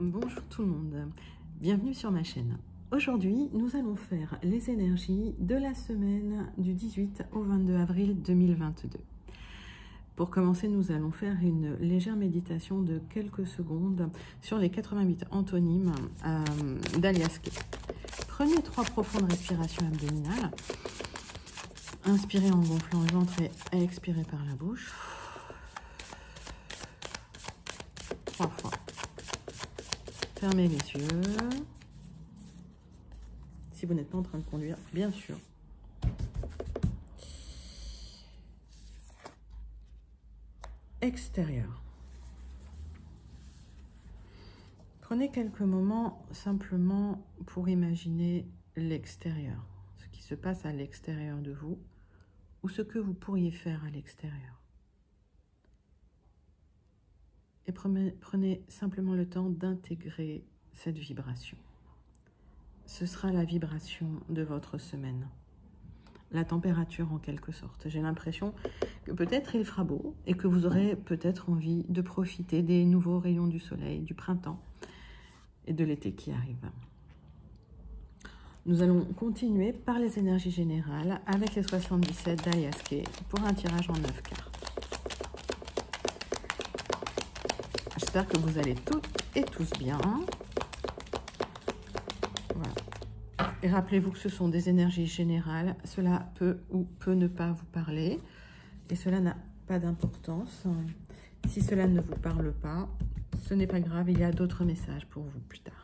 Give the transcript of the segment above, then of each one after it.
Bonjour tout le monde, bienvenue sur ma chaîne. Aujourd'hui, nous allons faire les énergies de la semaine du 18 au 22 avril 2022. Pour commencer, nous allons faire une légère méditation de quelques secondes sur les 88 antonymes d'Alias Kay. Prenez 3 profondes respirations abdominales. Inspirez en gonflant le ventre et expirez par la bouche. 3 fois. Fermez les yeux. Si vous n'êtes pas en train de conduire, bien sûr. Extérieur. Prenez quelques moments simplement pour imaginer l'extérieur, ce qui se passe à l'extérieur de vous ou ce que vous pourriez faire à l'extérieur. Et prenez simplement le temps d'intégrer cette vibration. Ce sera la vibration de votre semaine. La température en quelque sorte. J'ai l'impression que peut-être il fera beau et que vous aurez peut-être envie de profiter des nouveaux rayons du soleil, du printemps et de l'été qui arrive. Nous allons continuer par les énergies générales avec les 77 d'Alias Kay pour un tirage en 9 cartes. J'espère que vous allez toutes et tous bien. Voilà. Et rappelez-vous que ce sont des énergies générales. Cela peut ou peut ne pas vous parler. Et cela n'a pas d'importance. Si cela ne vous parle pas, ce n'est pas grave. Il y a d'autres messages pour vous plus tard.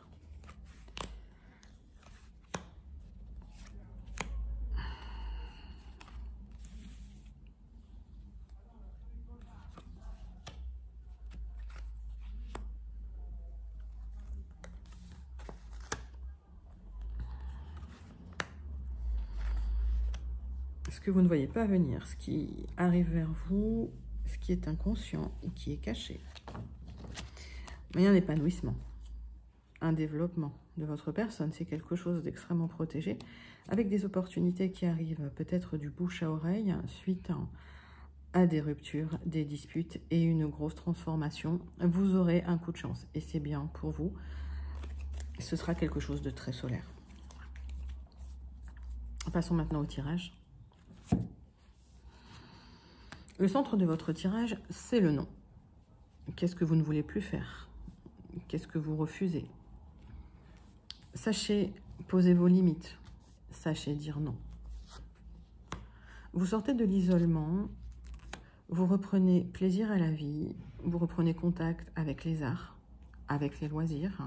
Ce que vous ne voyez pas venir, ce qui arrive vers vous, ce qui est inconscient ou qui est caché. Mais il y a un épanouissement, un développement de votre personne. C'est quelque chose d'extrêmement protégé, avec des opportunités qui arrivent peut-être du bouche à oreille, suite à des ruptures, des disputes et une grosse transformation. Vous aurez un coup de chance et c'est bien pour vous. Ce sera quelque chose de très solaire. Passons maintenant au tirage. Le centre de votre tirage, c'est le non. Qu'est-ce que vous ne voulez plus faire? Qu'est-ce que vous refusez? Sachez poser vos limites. Sachez dire non. Vous sortez de l'isolement. Vous reprenez plaisir à la vie. Vous reprenez contact avec les arts, avec les loisirs.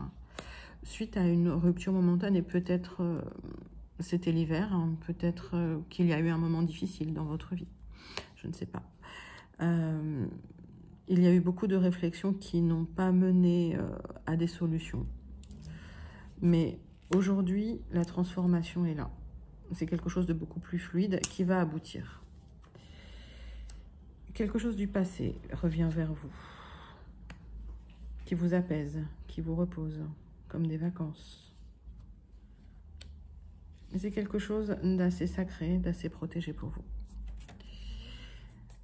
Suite à une rupture momentanée, peut-être c'était l'hiver, peut-être qu'il y a eu un moment difficile dans votre vie. Je ne sais pas. Il y a eu beaucoup de réflexions qui n'ont pas mené à des solutions. Mais aujourd'hui, la transformation est là. C'est quelque chose de beaucoup plus fluide qui va aboutir. Quelque chose du passé revient vers vous, qui vous apaise, qui vous repose, comme des vacances. C'est quelque chose d'assez sacré, d'assez protégé pour vous.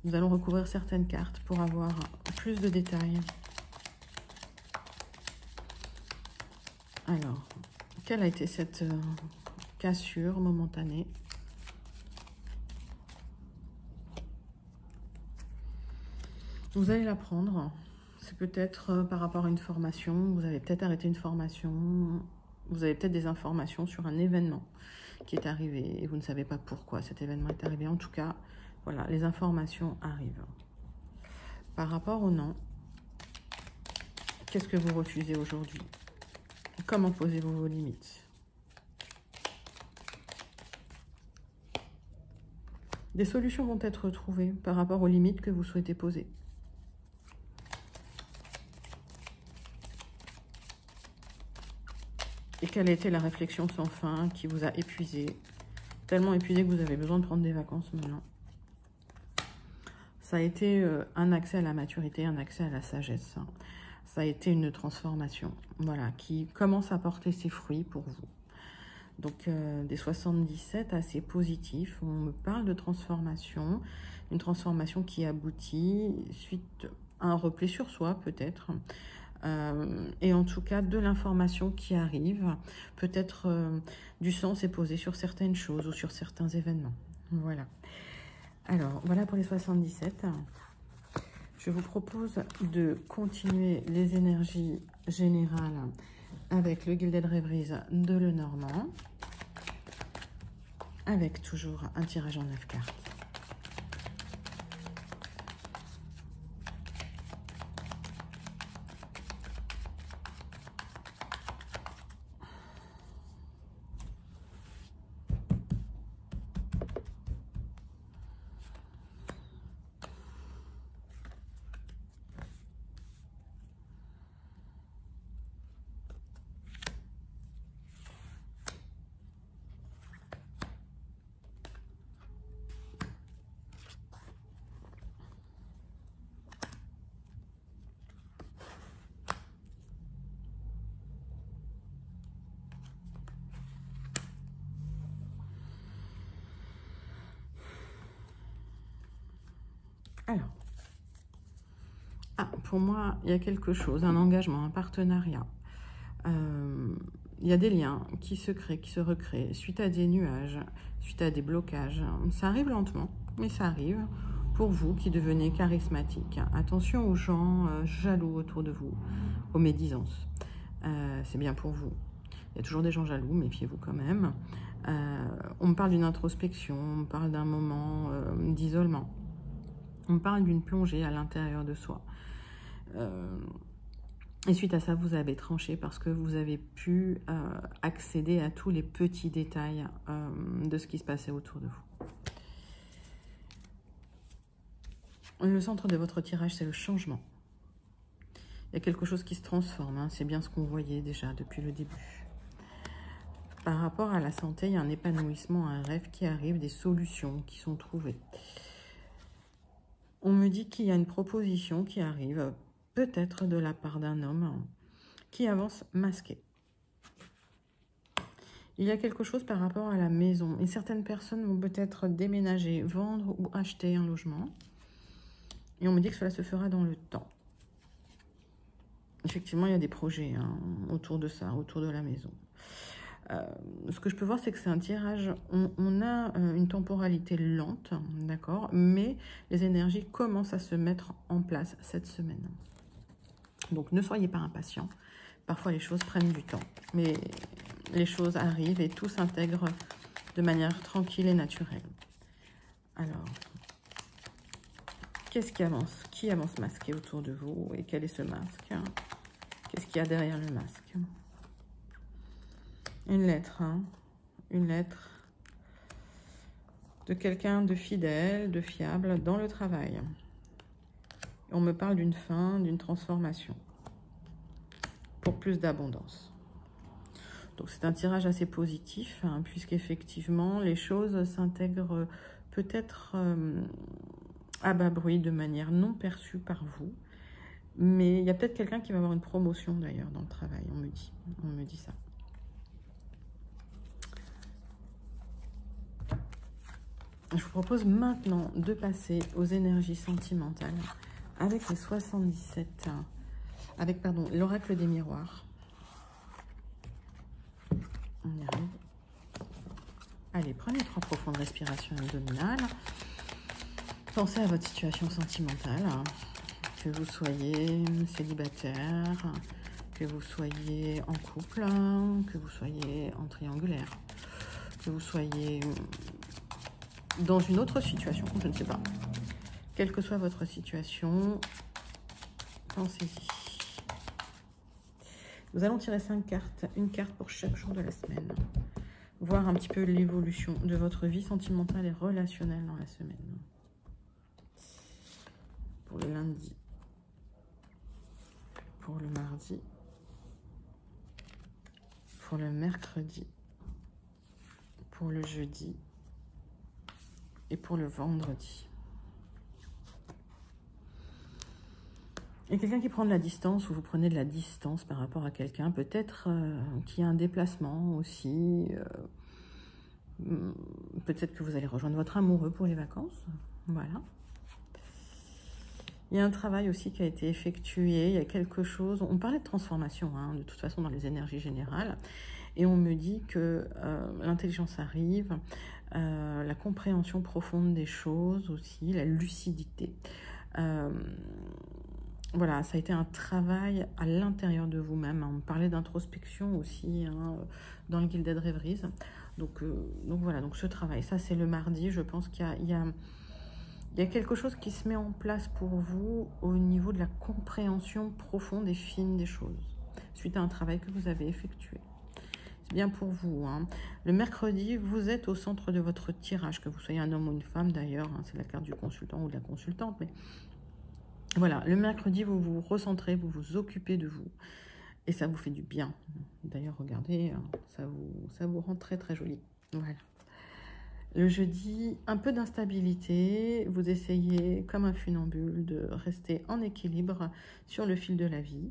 Nous allons recouvrir certaines cartes pour avoir plus de détails. Alors, quelle a été cette cassure momentanée? Vous allez l'apprendre. C'est peut-être par rapport à une formation. Vous avez peut-être arrêté une formation. Vous avez peut-être des informations sur un événement qui est arrivé et vous ne savez pas pourquoi cet événement est arrivé. En tout cas, voilà, les informations arrivent. Par rapport au non, qu'est-ce que vous refusez aujourd'hui? Comment posez-vous vos limites? Des solutions vont être trouvées par rapport aux limites que vous souhaitez poser. Et quelle a été la réflexion sans fin qui vous a épuisé? Tellement épuisé que vous avez besoin de prendre des vacances maintenant. Ça a été un accès à la maturité, un accès à la sagesse. Ça a été une transformation, voilà, qui commence à porter ses fruits pour vous. Donc, des 77 assez positifs. On me parle de transformation, une transformation qui aboutit suite à un repli sur soi, peut-être, et en tout cas de l'information qui arrive. Peut-être du sens est posé sur certaines choses ou sur certains événements. Voilà. Alors, voilà pour les 77. Je vous propose de continuer les énergies générales avec le Gilded Rêveries de Lenormand, avec toujours un tirage en 9 cartes. Alors, pour moi, il y a quelque chose, un engagement, un partenariat. Il y a des liens qui se créent, qui se recréent suite à des nuages, suite à des blocages. Ça arrive lentement, mais ça arrive pour vous qui devenez charismatique. Attention aux gens jaloux autour de vous, aux médisances. C'est bien pour vous. Il y a toujours des gens jaloux, méfiez-vous quand même. On me parle d'une introspection, on me parle d'un moment d'isolement. On parle d'une plongée à l'intérieur de soi. Et suite à ça, vous avez tranché parce que vous avez pu accéder à tous les petits détails de ce qui se passait autour de vous. Le centre de votre tirage, c'est le changement. Il y a quelque chose qui se transforme, hein, c'est bien ce qu'on voyait déjà depuis le début. Par rapport à la santé, il y a un épanouissement, un rêve qui arrive, des solutions qui sont trouvées. On me dit qu'il y a une proposition qui arrive, peut-être de la part d'un homme qui avance masqué. Il y a quelque chose par rapport à la maison. Et certaines personnes vont peut-être déménager, vendre ou acheter un logement. Et on me dit que cela se fera dans le temps. Effectivement, il y a des projets autour de ça, autour de la maison. Ce que je peux voir, c'est que c'est un tirage, on a une temporalité lente, d'accord, mais les énergies commencent à se mettre en place cette semaine. Donc ne soyez pas impatients, parfois les choses prennent du temps, mais les choses arrivent et tout s'intègre de manière tranquille et naturelle. Alors, qu'est-ce qui avance? Qui avance masqué autour de vous et quel est ce masque? Qu'est-ce qu'il y a derrière le masque? Une lettre, hein, une lettre de quelqu'un de fidèle, de fiable dans le travail. On me parle d'une fin, d'une transformation pour plus d'abondance. Donc c'est un tirage assez positif, hein, puisqu'effectivement les choses s'intègrent peut-être à bas bruit, de manière non perçue par vous. Mais il y a peut-être quelqu'un qui va avoir une promotion d'ailleurs dans le travail, on me dit ça. Je vous propose maintenant de passer aux énergies sentimentales avec les 77, avec, pardon, l'oracle des miroirs. On y arrive. Allez, prenez 3 profondes respirations abdominales. Pensez à votre situation sentimentale, que vous soyez célibataire, que vous soyez en couple, que vous soyez en triangulaire, que vous soyez dans une autre situation, je ne sais pas. Quelle que soit votre situation, pensez-y. Nous allons tirer 5 cartes, une carte pour chaque jour de la semaine. Voir un petit peu l'évolution de votre vie sentimentale et relationnelle dans la semaine. Pour le lundi, pour le mardi, pour le mercredi, pour le jeudi et pour le vendredi. Il y a quelqu'un qui prend de la distance ou vous prenez de la distance par rapport à quelqu'un, peut-être qu'il y a un déplacement aussi, peut-être que vous allez rejoindre votre amoureux pour les vacances, voilà. Il y a un travail aussi qui a été effectué, il y a quelque chose, on parlait de transformation, hein, de toute façon dans les énergies générales, et on me dit que l'intelligence arrive, la compréhension profonde des choses aussi, la lucidité. Voilà, ça a été un travail à l'intérieur de vous-même. On parlait d'introspection aussi hein, dans le Gilded Rêveries. Donc voilà, donc ce travail, ça c'est le mardi, je pense qu'il y a quelque chose qui se met en place pour vous au niveau de la compréhension profonde et fine des choses, suite à un travail que vous avez effectué. C'est bien pour vous. Hein. Le mercredi, vous êtes au centre de votre tirage, que vous soyez un homme ou une femme d'ailleurs, hein, c'est la carte du consultant ou de la consultante, mais voilà, le mercredi, vous vous recentrez, vous vous occupez de vous, et ça vous fait du bien. D'ailleurs, regardez, ça vous rend très très joli. Voilà. Le jeudi, un peu d'instabilité, vous essayez comme un funambule de rester en équilibre sur le fil de la vie.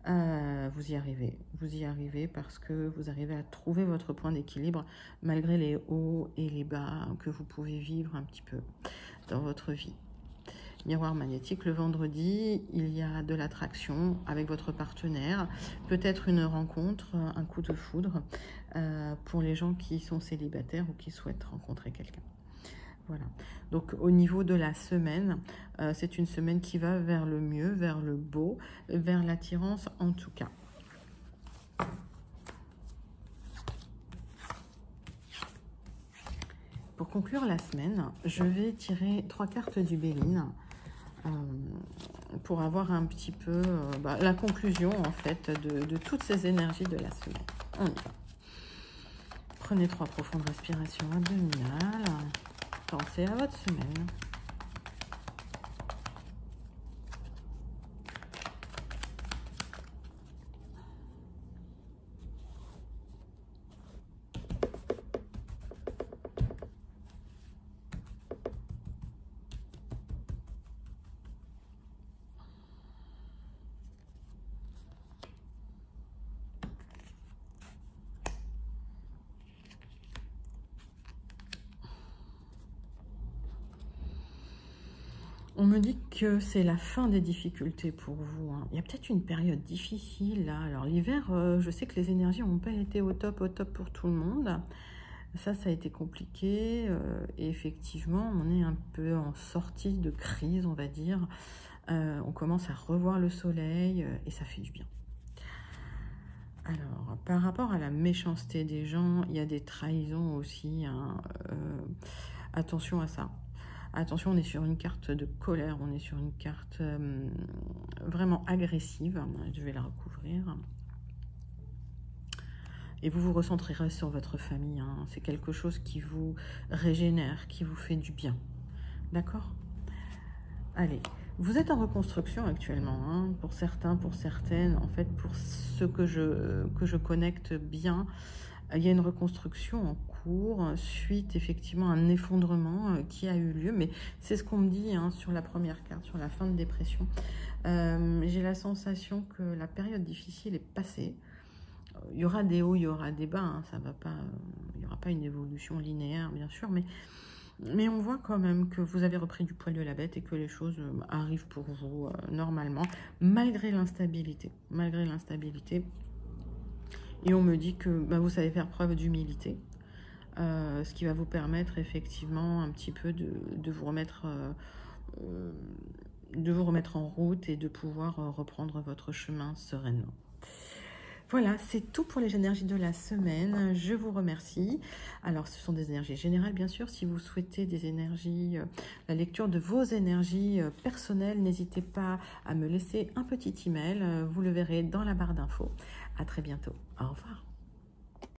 Vous y arrivez parce que vous arrivez à trouver votre point d'équilibre malgré les hauts et les bas que vous pouvez vivre un petit peu dans votre vie. Miroir magnétique, le vendredi, il y a de l'attraction avec votre partenaire, peut-être une rencontre, un coup de foudre pour les gens qui sont célibataires ou qui souhaitent rencontrer quelqu'un. Voilà, donc au niveau de la semaine, c'est une semaine qui va vers le mieux, vers le beau, vers l'attirance en tout cas. Pour conclure la semaine, je vais tirer 3 cartes du Béline pour avoir un petit peu la conclusion en fait de toutes ces énergies de la semaine. On y va. Prenez 3 profondes respirations abdominales. Pensez à votre semaine. On me dit que c'est la fin des difficultés pour vous. Hein. Il y a peut-être une période difficile là. Alors l'hiver, je sais que les énergies n'ont pas été au top pour tout le monde. Ça a été compliqué. Et effectivement, on est un peu en sortie de crise, on va dire. On commence à revoir le soleil et ça fait du bien. Alors, par rapport à la méchanceté des gens, il y a des trahisons aussi. Hein. Attention à ça. Attention, on est sur une carte de colère, on est sur une carte vraiment agressive. Je vais la recouvrir. Et vous vous recentrerez sur votre famille. Hein. C'est quelque chose qui vous régénère, qui vous fait du bien. D'accord ? Allez, vous êtes en reconstruction actuellement. Hein, pour certains, pour certaines. En fait, pour ceux que je connecte bien, il y a une reconstruction en cours suite effectivement à un effondrement qui a eu lieu. Mais c'est ce qu'on me dit hein, sur la première carte, sur la fin de dépression. J'ai la sensation que la période difficile est passée. Il y aura des hauts, il y aura des bas. Hein, ça va pas, il n'y aura pas une évolution linéaire, bien sûr. Mais on voit quand même que vous avez repris du poil de la bête et que les choses arrivent pour vous normalement, malgré l'instabilité. Malgré l'instabilité. Et on me dit que vous savez faire preuve d'humilité, ce qui va vous permettre effectivement un petit peu de vous remettre en route et de pouvoir reprendre votre chemin sereinement. Voilà, c'est tout pour les énergies de la semaine. Je vous remercie. Alors, ce sont des énergies générales, bien sûr. Si vous souhaitez des énergies, la lecture de vos énergies personnelles, n'hésitez pas à me laisser un petit email. Vous le verrez dans la barre d'infos. À très bientôt. Au revoir.